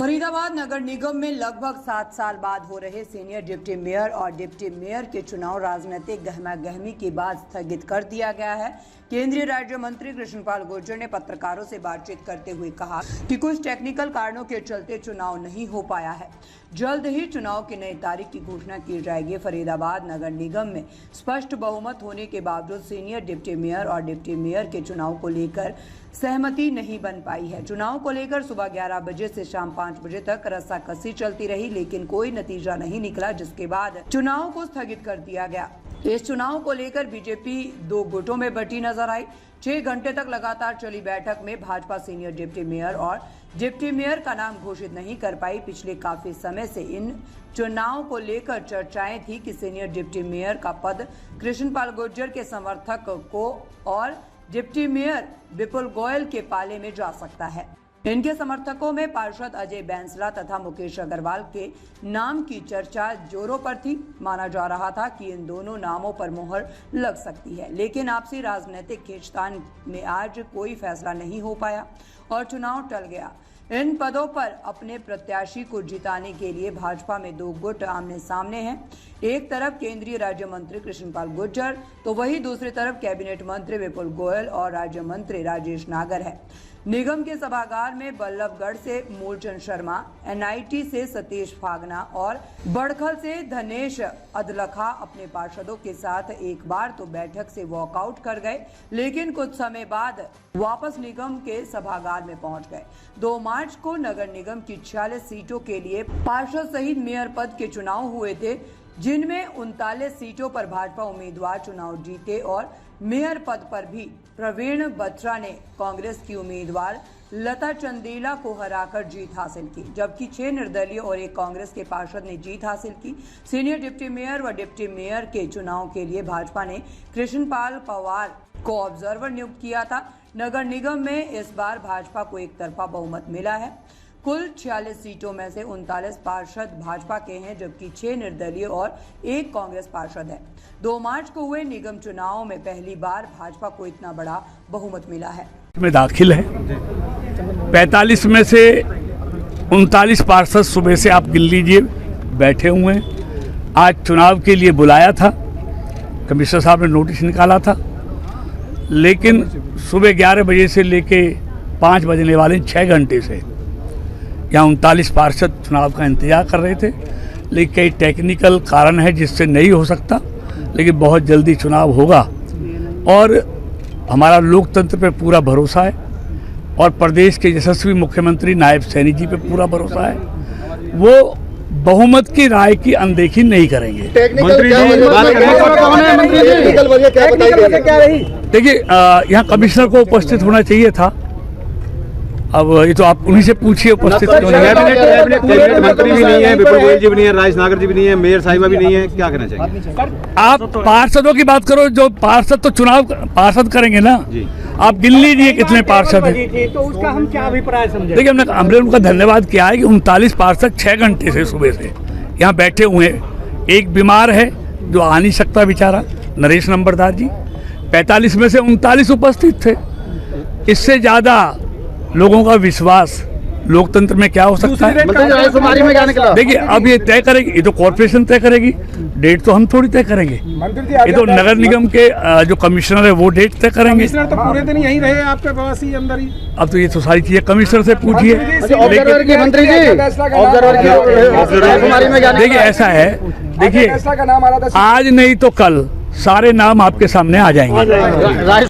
फरीदाबाद नगर निगम में लगभग 7 साल बाद हो रहे सीनियर डिप्टी मेयर और डिप्टी मेयर के चुनाव राजनीतिक गहमागहमी के बाद स्थगित कर दिया गया है। केंद्रीय राज्य मंत्री कृष्णपाल गुर्जर ने पत्रकारों से बातचीत करते हुए कहा कि कुछ टेक्निकल कारणों के चलते चुनाव नहीं हो पाया है। जल्द ही चुनाव की नई तारीख की घोषणा की जाएगी। फरीदाबाद नगर निगम में स्पष्ट बहुमत होने के बावजूद सीनियर डिप्टी मेयर और डिप्टी मेयर के चुनाव को लेकर सहमति नहीं बन पाई है। चुनाव को लेकर सुबह 11 बजे से शाम 5 बजे तक रस्साकसी चलती रही, लेकिन कोई नतीजा नहीं निकला, जिसके बाद चुनाव को स्थगित कर दिया गया। इस चुनाव को लेकर बीजेपी 2 गुटों में बंटी नजर आई। 6 घंटे तक लगातार चली बैठक में भाजपा सीनियर डिप्टी मेयर और डिप्टी मेयर का नाम घोषित नहीं कर पाई। पिछले काफी समय से इन चुनाव को लेकर चर्चाएं थी कि सीनियर डिप्टी मेयर का पद कृष्णपाल गुर्जर के समर्थक को और डिप्टी मेयर विपुल गोयल के पाले में जा सकता है। इनके समर्थकों में पार्षद अजय बैंसला तथा मुकेश अग्रवाल के नाम की चर्चा जोरों पर थी। माना जा रहा था कि इन दोनों नामों पर मुहर लग सकती है, लेकिन आपसी राजनीतिक खींचतान में आज कोई फैसला नहीं हो पाया और चुनाव टल गया। इन पदों पर अपने प्रत्याशी को जिताने के लिए भाजपा में 2 गुट आमने सामने हैं। एक तरफ केंद्रीय राज्य मंत्री कृष्णपाल गुर्जर तो वहीं दूसरी तरफ कैबिनेट मंत्री विपुल गोयल और राज्य मंत्री राजेश नागर है। निगम के सभागार में बल्लभगढ़ से मूलचंद शर्मा, एनआईटी से सतीश फागना और बड़खल से धनेश अदलखा अपने पार्षदों के साथ एक बार तो बैठक से वॉकआउट कर गए, लेकिन कुछ समय बाद वापस निगम के सभागार में पहुंच गए। 2 मार्च को नगर निगम की 46 सीटों के लिए पार्षद सहित मेयर पद के चुनाव हुए थे, जिनमें 39 सीटों पर भाजपा उम्मीदवार चुनाव जीते और मेयर पद पर भी प्रवीण बत्रा ने कांग्रेस की उम्मीदवार लता चंदेला को हराकर जीत हासिल की, जबकि 6 निर्दलीय और 1 कांग्रेस के पार्षद ने जीत हासिल की। सीनियर डिप्टी मेयर व डिप्टी मेयर के चुनाव के लिए भाजपा ने कृष्णपाल पवार को ऑब्जर्वर नियुक्त किया था। नगर निगम में इस बार भाजपा को एक तरफा बहुमत मिला है। कुल 46 सीटों में से 39 पार्षद भाजपा के हैं, जबकि 6 निर्दलीय और 1 कांग्रेस पार्षद है। 2 मार्च को हुए निगम चुनाव में पहली बार भाजपा को इतना बड़ा बहुमत मिला है। में दाखिल है 45 में से 39 पार्षद सुबह से आप गिन लीजिए बैठे हुए हैं। आज चुनाव के लिए बुलाया था, कमिश्नर साहब ने नोटिस निकाला था, लेकिन सुबह 11 बजे से लेके 5 बजने वाले 6 घंटे से यहाँ 39 पार्षद चुनाव का इंतजार कर रहे थे, लेकिन कई टेक्निकल कारण है जिससे नहीं हो सकता, लेकिन बहुत जल्दी चुनाव होगा और हमारा लोकतंत्र पे पूरा भरोसा है और प्रदेश के यशस्वी मुख्यमंत्री नायब सैनी जी पे पूरा भरोसा है। वो बहुमत की राय की अनदेखी नहीं करेंगे। देखिए, यहाँ कमिश्नर को उपस्थित होना चाहिए था। अब ये तो आप उन्हीं से पूछिए उपस्थित क्यों नहीं है। कैबिनेट मंत्री भी नहीं है, विपुल गोयल जी भी नहीं है, राजेश नागर जी भी नहीं है, मेयर साहिबा भी नहीं है, क्या करना चाहिए? आप पार्षदों की बात करो, जो पार्षद तो चुनाव पार्षद करेंगे ना जी। आप गिन लीजिए कितने पार्षद हैं, तो उसका हम क्या अभिप्राय समझे? देखिए, हमने उनका धन्यवाद किया है कि 39 पार्षद 6 घंटे से सुबह से यहाँ बैठे हुए हैं। एक बीमार है जो आ नहीं सकता बेचारा, नरेश नंबरदार जी। 45 में से 39 उपस्थित थे। इससे ज्यादा लोगों का विश्वास लोकतंत्र में क्या हो सकता है? देखिए, अब ये तय करेगी, ये तो कॉर्पोरेशन तय करेगी, डेट तो हम थोड़ी तय करेंगे। ये तो नगर निगम के जो कमिश्नर है वो डेट तय करेंगे। कमिश्नर तो पूरे दिन यहीं रहे आपके पास ही अंदर ही। अब तो ये तो सारी चीजें कमिश्नर से पूछिए। देखिए, ऐसा है, देखिए आज नहीं तो कल सारे नाम आपके सामने आ जाएंगे।